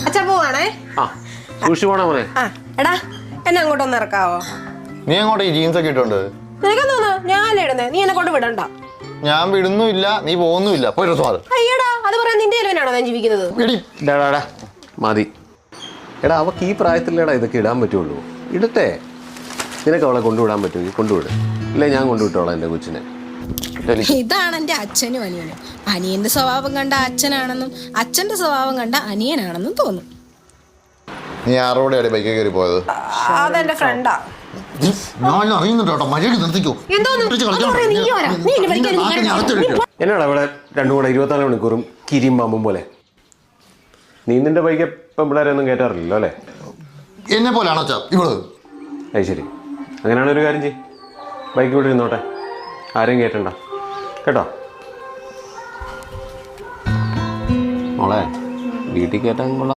അച്ഛാ പോവാണേ. സൂക്ഷിച്ചു പോണേ മോനെ. എടാ എന്നെ അങ്ങോട്ടൊന്ന് ഇറക്കാവോ? നീ അങ്ങോട്ട് ഈ ജീൻസ് ഒക്കെ ഇട്ടുണ്ട്? നിനക്കെന്താ ഞാനല്ലേ ഇടുന്നേ, നീ എന്നെ കൊണ്ട് വിടണ്ട. ഞാൻ വിടുന്നുമില്ല, നീ പോകുന്നുമില്ല. അയ്യടാ, അത് പറയാൻ നിന്റെ ചെലവിനാണോ ഞാൻ ജീവിക്കുന്നത്? മതി എടാ, അവക്ക് ഈ പ്രായത്തിലടാ ഇതൊക്കെ ഇടാൻ പറ്റുള്ളൂ. ഇടട്ടെ. നിനക്ക് അവളെ കൊണ്ടുവിടാൻ പറ്റുമെങ്കിൽ കൊണ്ടുവിട്, ഇല്ലേ ഞാൻ കൊണ്ടുവിട്ടോളാം എൻ്റെ കൊച്ചിനെ. ഇതാണ് എൻ്റെ അച്ഛനും അനിയനും. അനിയന്റെ സ്വഭാവം കണ്ട അച്ഛനാണെന്നും അച്ഛന്റെ സ്വഭാവം കണ്ട അനിയനാണെന്നും തോന്നും. നീ ആരോടെയാണ് ബൈക്കിൽ കയറി പോയത്? അതെന്റെ ഫ്രണ്ടാ. എന്നാടാ ഇവിടെ രണ്ടും കൂടെ 24 മണിക്കൂറും കിരിയും പാമ്പും പോലെ? നീ നിന്റെ ബൈക്ക് പിള്ളേരെയൊന്നും കയറ്റാറില്ലല്ലോ അല്ലേ? എന്നെ പോലെയാണോ ഇവള്? അത് ശരി. അങ്ങനെയാണ് ഒരു കാര്യം ചെയ്യും, ബൈക്ക് ഇവിടെ ഇരുന്നോട്ടെ, ആരെയും കയറ്റണ്ട കേട്ടോ. മോളെ വീട്ടിൽ കയറ്റാൻ കൊള്ളാം.